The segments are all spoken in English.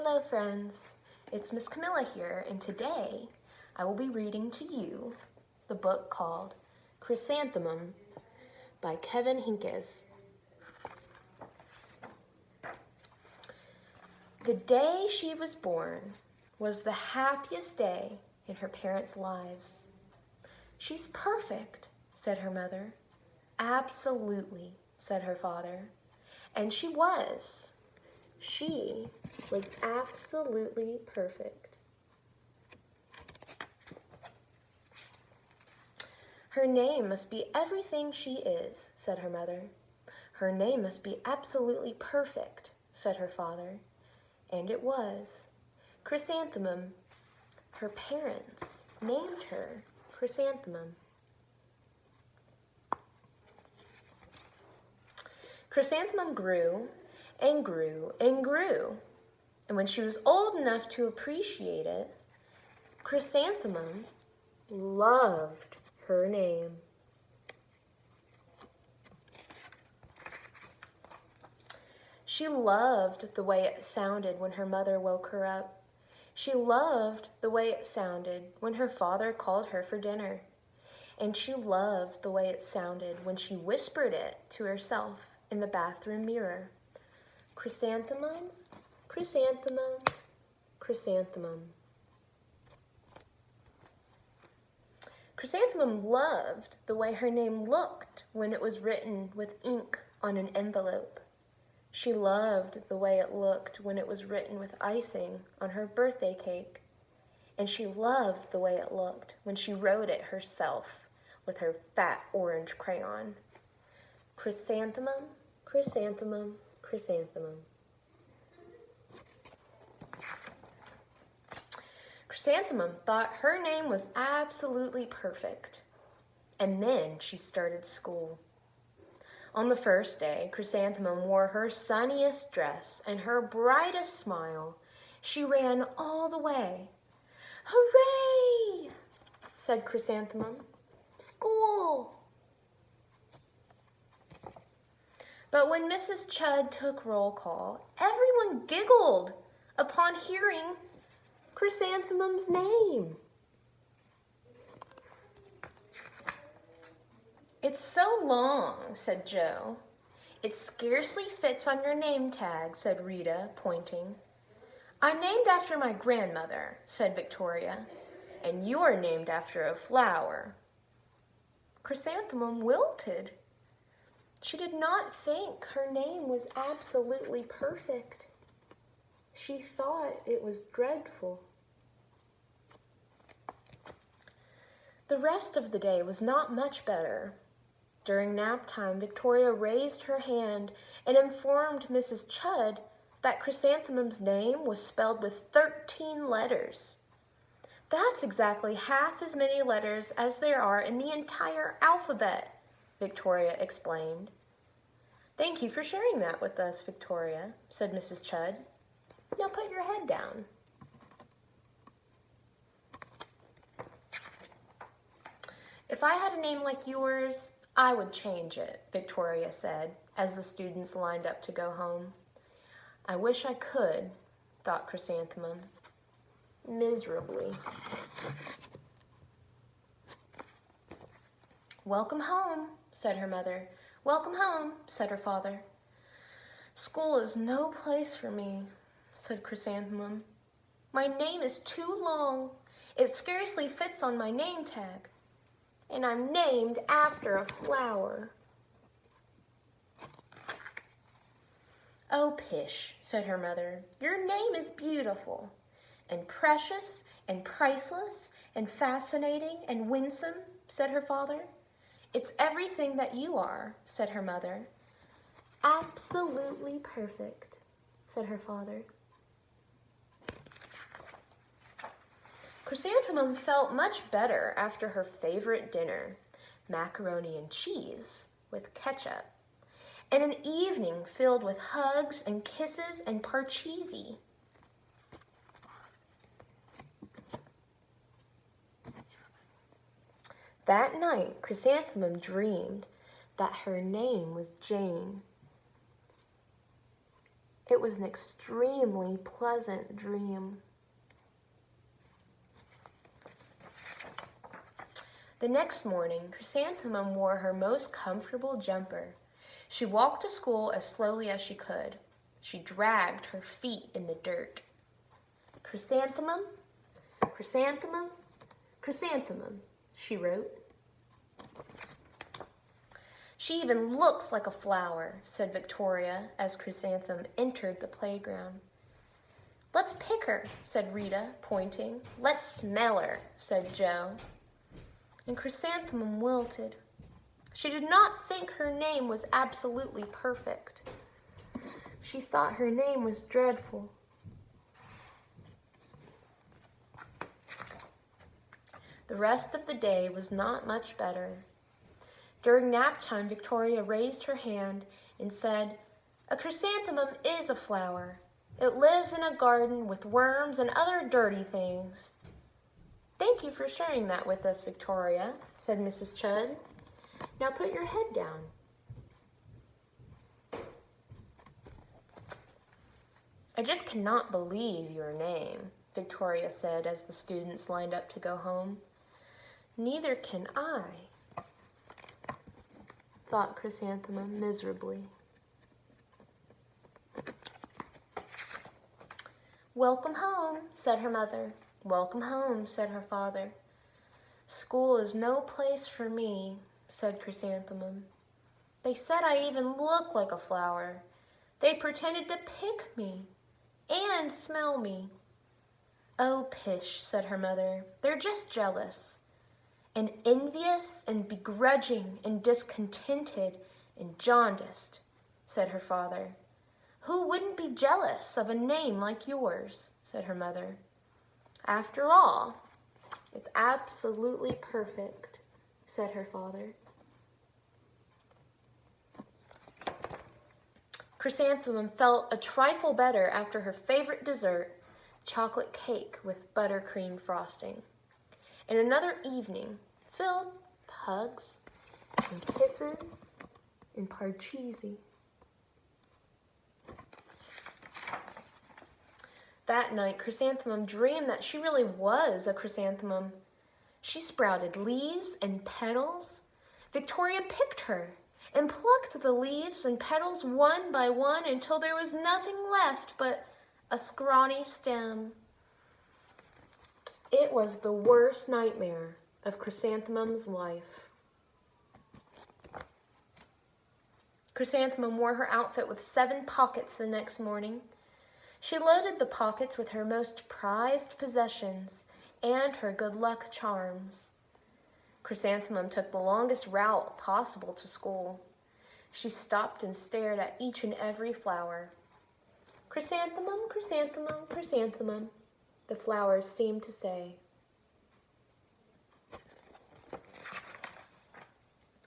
Hello friends, it's Miss Camilla here, and today I will be reading to you the book called Chrysanthemum by Kevin Hinkes. The day she was born was the happiest day in her parents' lives. "She's perfect," said her mother. "Absolutely," said her father. And she was. She was absolutely perfect. "Her name must be everything she is," said her mother. "Her name must be absolutely perfect," said her father. And it was. Chrysanthemum. Her parents named her Chrysanthemum. Chrysanthemum grew and grew and grew. And when she was old enough to appreciate it, Chrysanthemum loved her name. She loved the way it sounded when her mother woke her up. She loved the way it sounded when her father called her for dinner. And she loved the way it sounded when she whispered it to herself in the bathroom mirror. Chrysanthemum, chrysanthemum, chrysanthemum. Chrysanthemum loved the way her name looked when it was written with ink on an envelope. She loved the way it looked when it was written with icing on her birthday cake. And she loved the way it looked when she wrote it herself with her fat orange crayon. Chrysanthemum, chrysanthemum, chrysanthemum. Chrysanthemum thought her name was absolutely perfect. And then she started school. On the first day, Chrysanthemum wore her sunniest dress and her brightest smile. She ran all the way. "Hooray!" said Chrysanthemum. "School!" But when Mrs. Chudd took roll call, everyone giggled upon hearing Chrysanthemum's name. "It's so long," said Joe. "It scarcely fits on your name tag," said Rita, pointing. "I'm named after my grandmother," said Victoria. "And you're named after a flower." Chrysanthemum wilted. She did not think her name was absolutely perfect. She thought it was dreadful. The rest of the day was not much better. During nap time, Victoria raised her hand and informed Mrs. Chudd that Chrysanthemum's name was spelled with 13 letters. "That's exactly half as many letters as there are in the entire alphabet," Victoria explained. "Thank you for sharing that with us, Victoria," said Mrs. Chudd. "Now put your head down." "If I had a name like yours, I would change it," Victoria said, as the students lined up to go home. "I wish I could," thought Chrysanthemum, miserably. "Welcome home," said her mother. "Welcome home," said her father. "School is no place for me," said Chrysanthemum. "My name is too long. It scarcely fits on my name tag. And I'm named after a flower." "Oh, pish," said her mother. "Your name is beautiful, and precious, and priceless, and fascinating, and winsome," said her father. "It's everything that you are," said her mother. "Absolutely perfect," said her father. Chrysanthemum felt much better after her favorite dinner, macaroni and cheese with ketchup, and an evening filled with hugs and kisses and parcheesi. That night, Chrysanthemum dreamed that her name was Jane. It was an extremely pleasant dream. The next morning, Chrysanthemum wore her most comfortable jumper. She walked to school as slowly as she could. She dragged her feet in the dirt. Chrysanthemum, chrysanthemum, chrysanthemum, she wrote. She even looks like a flower, said Victoria as Chrysanthemum entered the playground. Let's pick her, said Rita, pointing. Let's smell her, said Joe. And Chrysanthemum wilted. She did not think her name was absolutely perfect. She thought her name was dreadful. The rest of the day was not much better. During nap time, Victoria raised her hand and said, "A chrysanthemum is a flower. It lives in a garden with worms and other dirty things." "Thank you for sharing that with us, Victoria," said Mrs. Chudd. "Now put your head down." "I just cannot believe your name," Victoria said as the students lined up to go home. "Neither can I," thought Chrysanthemum miserably. "Welcome home," said her mother. "Welcome home," said her father. "School is no place for me," said Chrysanthemum. "They said I even look like a flower. They pretended to pick me and smell me." "Oh, pish," said her mother. "They're just jealous. And envious and begrudging and discontented and jaundiced," said her father. "Who wouldn't be jealous of a name like yours?" said her mother. "After all, it's absolutely perfect," said her father. Chrysanthemum felt a trifle better after her favorite dessert, chocolate cake with buttercream frosting, and another evening filled with hugs and kisses and parcheesi. That night, Chrysanthemum dreamed that she really was a chrysanthemum. She sprouted leaves and petals. Victoria picked her and plucked the leaves and petals one by one until there was nothing left but a scrawny stem. It was the worst nightmare of Chrysanthemum's life. Chrysanthemum wore her outfit with 7 pockets the next morning. She loaded the pockets with her most prized possessions and her good luck charms. Chrysanthemum took the longest route possible to school. She stopped and stared at each and every flower. "Chrysanthemum, chrysanthemum, chrysanthemum," the flowers seemed to say.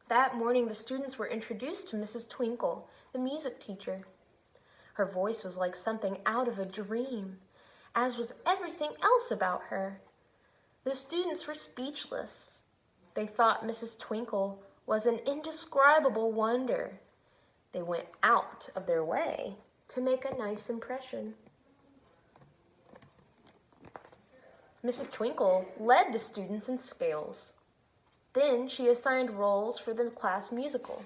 That morning, the students were introduced to Mrs. Twinkle, the music teacher. Her voice was like something out of a dream, as was everything else about her. The students were speechless. They thought Mrs. Twinkle was an indescribable wonder. They went out of their way to make a nice impression. Mrs. Twinkle led the students in scales. Then she assigned roles for the class musical.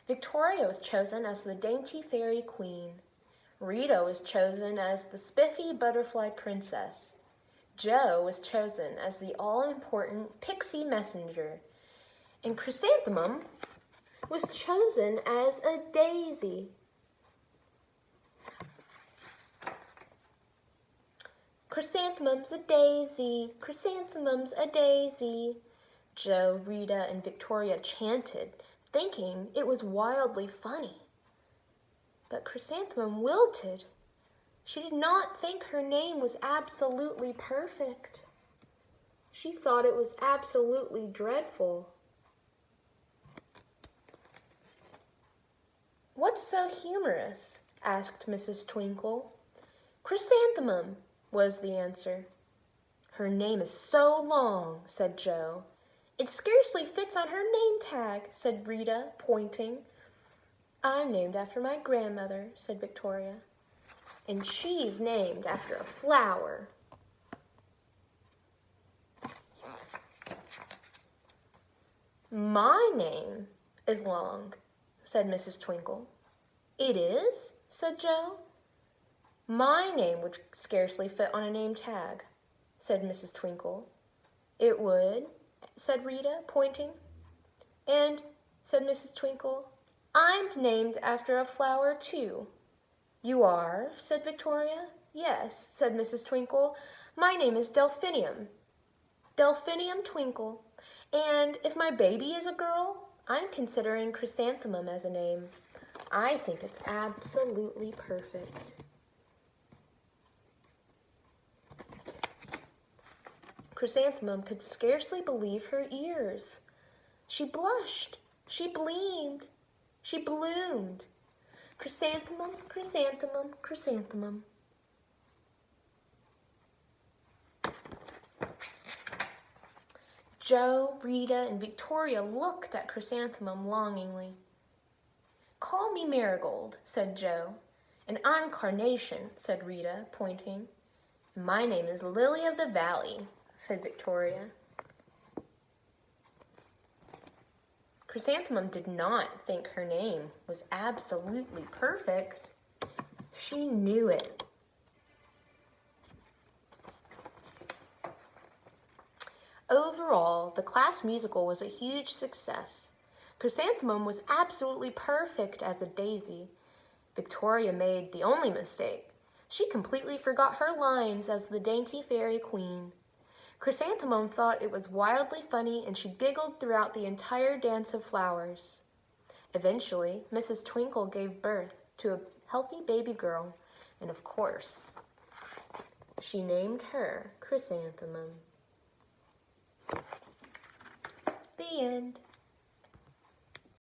Victoria was chosen as the dainty fairy queen. Rita was chosen as the spiffy butterfly princess. Joe was chosen as the all-important pixie messenger. And Chrysanthemum was chosen as a daisy. "Chrysanthemum's a daisy, chrysanthemum's a daisy," Joe, Rita, and Victoria chanted, thinking it was wildly funny. But Chrysanthemum wilted. She did not think her name was absolutely perfect. She thought it was absolutely dreadful. "What's so humorous?" asked Mrs. Twinkle. "Chrysanthemum," was the answer. "Her name is so long," said Joe. "It scarcely fits on her name tag," said Rita, pointing. "I'm named after my grandmother," said Victoria. and she's named after a flower. My name is long, said Mrs. Twinkle. It is? Said Joe. My name would scarcely fit on a name tag, said Mrs. Twinkle. It would, said Rita, pointing. And, said Mrs. Twinkle, I'm named after a flower, too. You are? Said Victoria. Yes, said Mrs. Twinkle. My name is Delphinium. Delphinium Twinkle. And if my baby is a girl, I'm considering Chrysanthemum as a name. I think it's absolutely perfect. Chrysanthemum could scarcely believe her ears. She blushed. She bleamed. She bloomed. Chrysanthemum, chrysanthemum, chrysanthemum. Joe, Rita, and Victoria looked at Chrysanthemum longingly. Call me Marigold, said Joe. And I'm Carnation, said Rita, pointing. My name is Lily of the Valley, said Victoria. Chrysanthemum did not think her name was absolutely perfect. She knew it. Overall, the class musical was a huge success. Chrysanthemum was absolutely perfect as a daisy. Victoria made the only mistake. She completely forgot her lines as the dainty fairy queen. Chrysanthemum thought it was wildly funny, and she giggled throughout the entire dance of flowers. Eventually, Mrs. Twinkle gave birth to a healthy baby girl, and of course, she named her Chrysanthemum. The end.